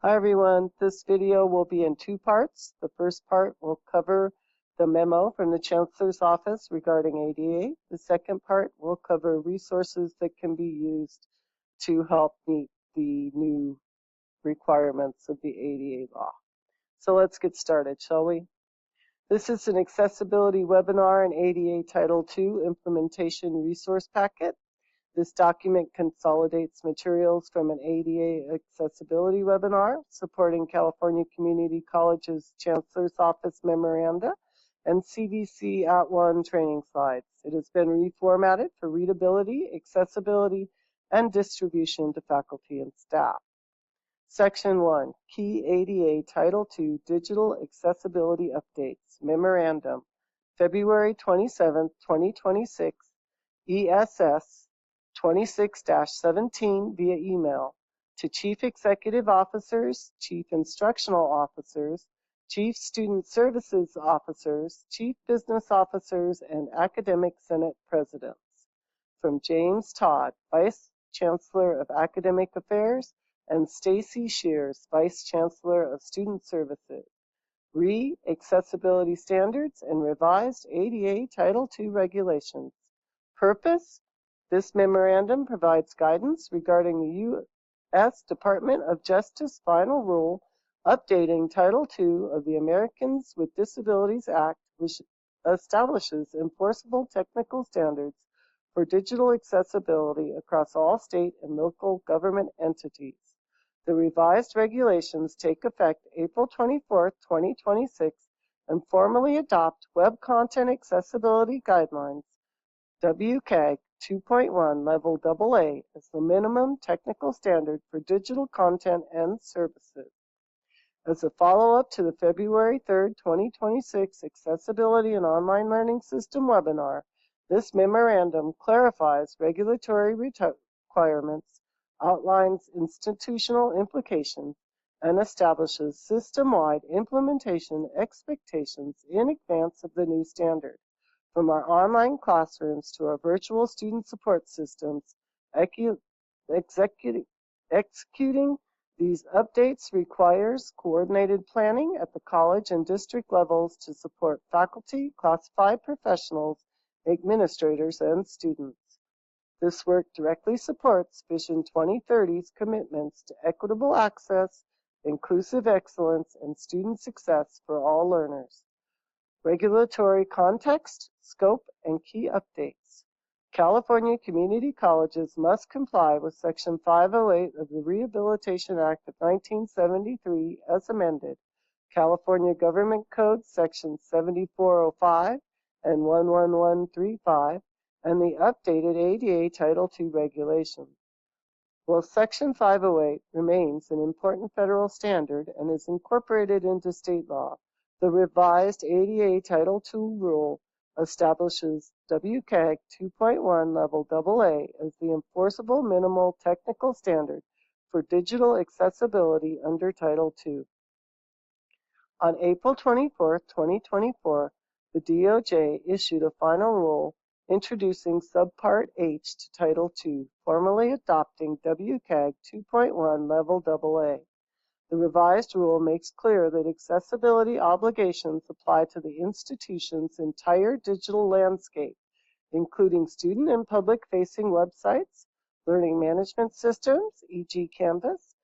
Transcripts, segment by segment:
Hi everyone, this video will be in two parts. The first part will cover the memo from the Chancellor's office regarding ADA. The second part will cover resources that can be used to help meet the new requirements of the ADA law. So let's get started, shall we? This is an accessibility webinar in ADA Title II Implementation Resource Packet. This document consolidates materials from an ADA accessibility webinar supporting California Community College's Chancellor's Office memoranda and CVC @ONE training slides. It has been reformatted for readability, accessibility, and distribution to faculty and staff. Section 1, Key ADA Title II Digital Accessibility Updates, Memorandum, February 27, 2026, ESS 26-17 via email to Chief Executive Officers, Chief Instructional Officers, Chief Student Services Officers, Chief Business Officers, and Academic Senate Presidents. From James Todd, Vice Chancellor of Academic Affairs, and Stacy Shears, Vice Chancellor of Student Services. Accessibility Standards and Revised ADA Title II Regulations. Purpose: this memorandum provides guidance regarding the U.S. Department of Justice final rule updating Title II of the Americans with Disabilities Act, which establishes enforceable technical standards for digital accessibility across all state and local government entities. The revised regulations take effect April 24, 2026, and formally adopt Web Content Accessibility Guidelines, WCAG 2.1 Level AA, as the minimum technical standard for digital content and services. As a follow-up to the February 3, 2026 Accessibility and Online Learning System webinar, this memorandum clarifies regulatory requirements, outlines institutional implications, and establishes system-wide implementation expectations in advance of the new standard. From our online classrooms to our virtual student support systems, executing these updates requires coordinated planning at the college and district levels to support faculty, classified professionals, administrators, and students. This work directly supports Vision 2030's commitments to equitable access, inclusive excellence, and student success for all learners. Regulatory context, scope, and key updates. California community colleges must comply with Section 508 of the Rehabilitation Act of 1973 as amended, California Government Code Section 7405 and 11135, and the updated ADA Title II regulations. While Section 508 remains an important federal standard and is incorporated into state law, the revised ADA Title II rule establishes WCAG 2.1 Level AA as the enforceable minimal technical standard for digital accessibility under Title II. On April 24, 2024, the DOJ issued a final rule introducing Subpart H to Title II, formally adopting WCAG 2.1 Level AA. The revised rule makes clear that accessibility obligations apply to the institution's entire digital landscape, including student and public-facing websites, learning management systems, e.g. Canvas,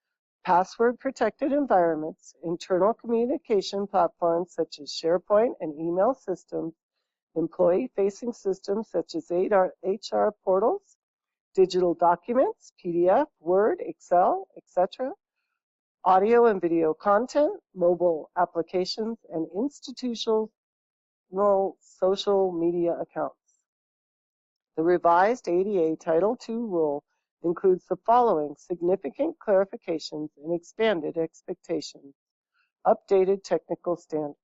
password-protected environments, internal communication platforms such as SharePoint and email systems, employee-facing systems such as HR portals, digital documents, PDF, Word, Excel, etc., audio and video content, mobile applications, and institutional social media accounts. The revised ADA Title II rule includes the following significant clarifications and expanded expectations. Updated technical standards.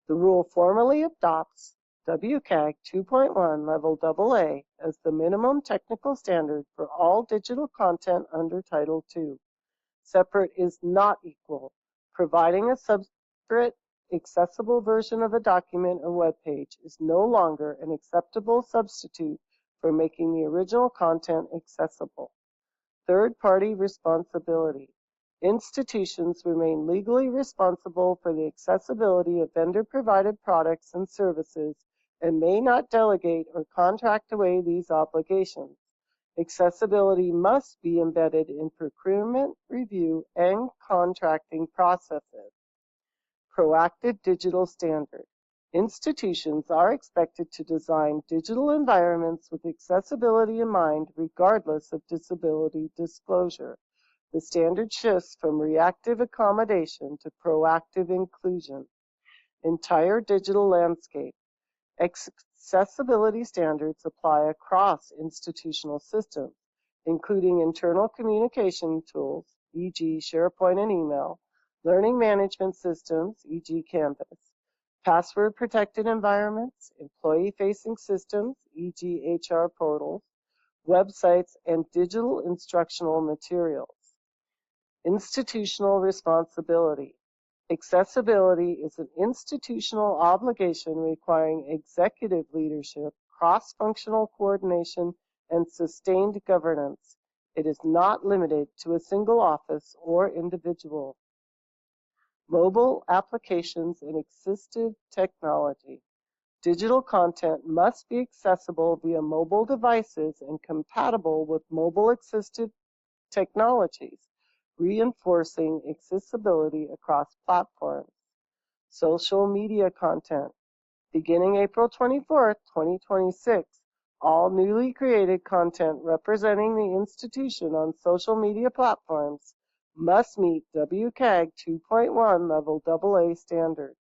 The rule formally adopts WCAG 2.1 Level AA as the minimum technical standard for all digital content under Title II. Separate is not equal. Providing a separate, accessible version of a document or web page is no longer an acceptable substitute for making the original content accessible. Third-party responsibility. Institutions remain legally responsible for the accessibility of vendor-provided products and services and may not delegate or contract away these obligations. Accessibility must be embedded in procurement, review, and contracting processes. Proactive digital standard. Institutions are expected to design digital environments with accessibility in mind, regardless of disability disclosure. The standard shifts from reactive accommodation to proactive inclusion. Entire digital landscape. Accessibility standards apply across institutional systems, including internal communication tools, e.g. SharePoint and email, learning management systems, e.g. Canvas, password-protected environments, employee-facing systems, e.g. HR portals, websites, and digital instructional materials. Institutional responsibility. Accessibility is an institutional obligation requiring executive leadership, cross-functional coordination, and sustained governance. It is not limited to a single office or individual. Mobile applications and assistive technology. Digital content must be accessible via mobile devices and compatible with mobile assistive technologies, reinforcing accessibility across platforms. Social media content. Beginning April 24, 2026, all newly created content representing the institution on social media platforms must meet WCAG 2.1 Level AA standards.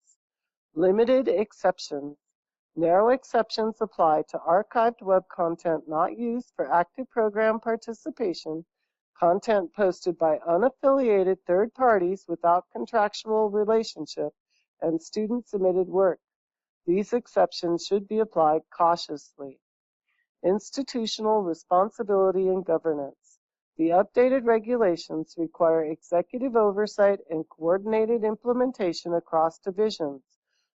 Limited exceptions. Narrow exceptions apply to archived web content not used for active program participation, content posted by unaffiliated third parties without contractual relationship, and student-submitted work. These exceptions should be applied cautiously. Institutional responsibility and governance. The updated regulations require executive oversight and coordinated implementation across divisions.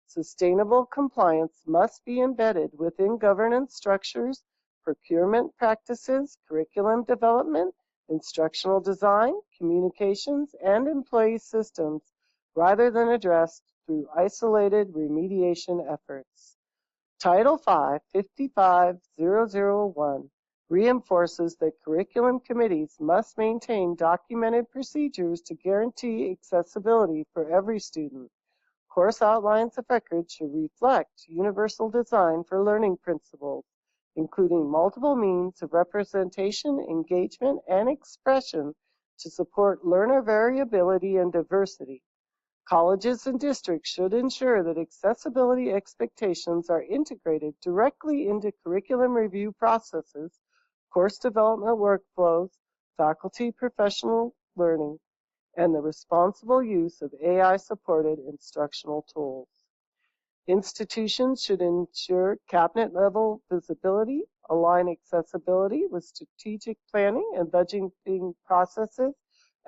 Sustainable compliance must be embedded within governance structures, procurement practices, curriculum development, instructional design, communications, and employee systems, rather than addressed through isolated remediation efforts. Title V, 55001, reinforces that curriculum committees must maintain documented procedures to guarantee accessibility for every student. Course outlines of record should reflect universal design for learning principles, including multiple means of representation, engagement, and expression to support learner variability and diversity. Colleges and districts should ensure that accessibility expectations are integrated directly into curriculum review processes, course development workflows, faculty professional learning, and the responsible use of AI-supported instructional tools. Institutions should ensure cabinet-level visibility, align accessibility with strategic planning and budgeting processes,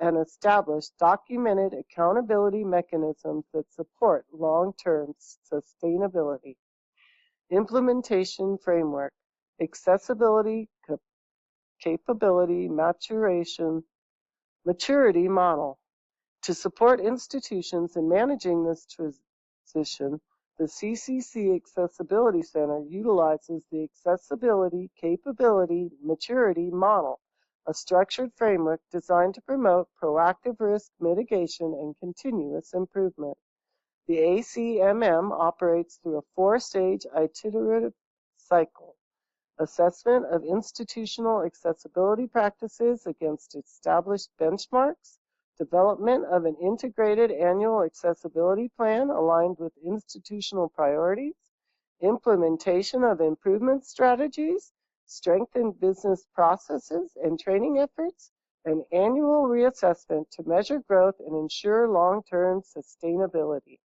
and establish documented accountability mechanisms that support long-term sustainability. Implementation framework, accessibility, capability, maturity model. To support institutions in managing this transition, the CCC Accessibility Center utilizes the Accessibility Capability Maturity Model, a structured framework designed to promote proactive risk mitigation and continuous improvement. The ACMM operates through a four-stage iterative cycle: assessment of institutional accessibility practices against established benchmarks, development of an integrated annual accessibility plan aligned with institutional priorities, implementation of improvement strategies, strengthened business processes and training efforts, and annual reassessment to measure growth and ensure long-term sustainability.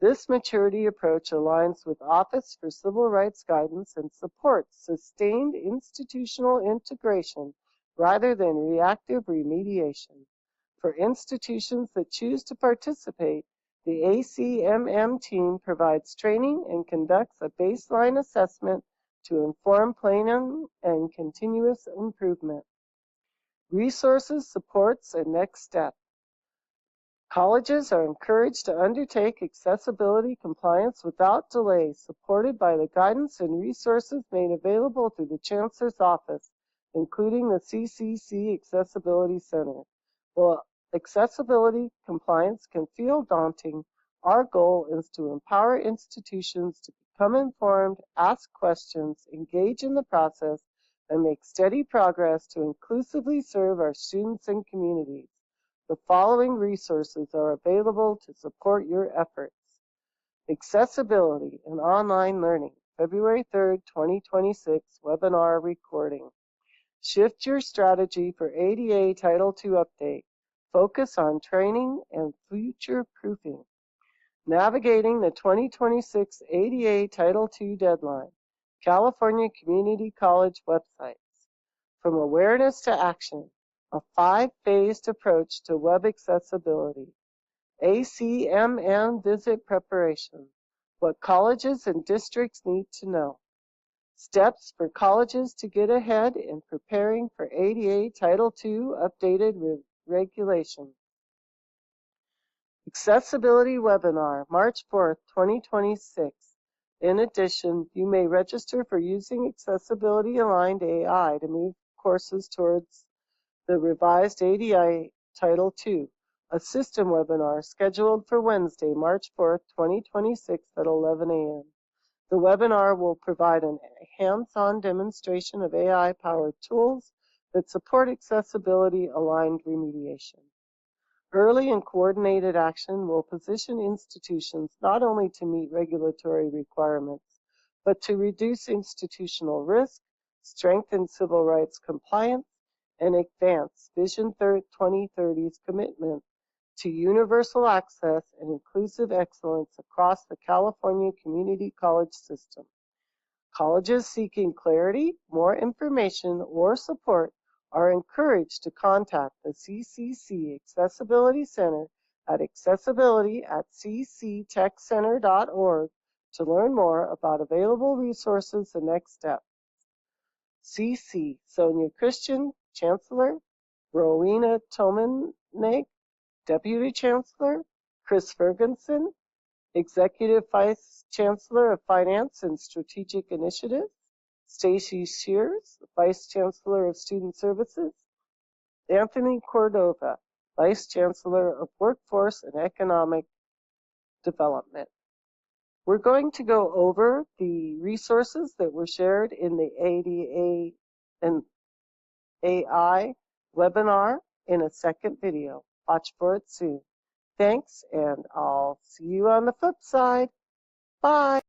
This maturity approach aligns with Office for Civil Rights guidance and supports sustained institutional integration rather than reactive remediation. For institutions that choose to participate, the ACMM team provides training and conducts a baseline assessment to inform planning and continuous improvement. Resources, supports, and next steps. Colleges are encouraged to undertake accessibility compliance without delay, supported by the guidance and resources made available through the Chancellor's office, including the CCC Accessibility Center. While accessibility compliance can feel daunting, our goal is to empower institutions to become informed, ask questions, engage in the process, and make steady progress to inclusively serve our students and communities. The following resources are available to support your efforts. Accessibility and Online Learning, February 3rd, 2026, webinar recording. Shift your strategy for ADA Title II update. Focus on training and future proofing. Navigating the 2026 ADA Title II deadline. California Community College websites. From awareness to action, a 5-phased approach to web accessibility. ACMN visit preparation, what colleges and districts need to know. Steps for colleges to get ahead in preparing for ADA Title II updated regulation. Accessibility webinar, March 4th, 2026. In addition, you may register for using accessibility-aligned AI to move courses towards the revised ADA Title II, a system webinar scheduled for Wednesday, March 4th, 2026 at 11 a.m. The webinar will provide a hands-on demonstration of AI-powered tools that support accessibility-aligned remediation. Early and coordinated action will position institutions not only to meet regulatory requirements, but to reduce institutional risk, strengthen civil rights compliance, and advance Vision 2030's commitment to universal access and inclusive excellence across the California community college system. Colleges seeking clarity, more information, or support are encouraged to contact the CCC Accessibility Center at accessibility@cctechcenter.org to learn more about available resources and next steps. CC, Sonia Christian, Chancellor, Rowena Tomanek, Deputy Chancellor, Chris Ferguson, Executive Vice Chancellor of Finance and Strategic Initiatives, Stacy Shears, Vice Chancellor of Student Services, Anthony Cordova, Vice Chancellor of Workforce and Economic Development. We're going to go over the resources that were shared in the ADA and AI webinar in a second video. Watch for it soon. Thanks, and I'll see you on the flip side. Bye.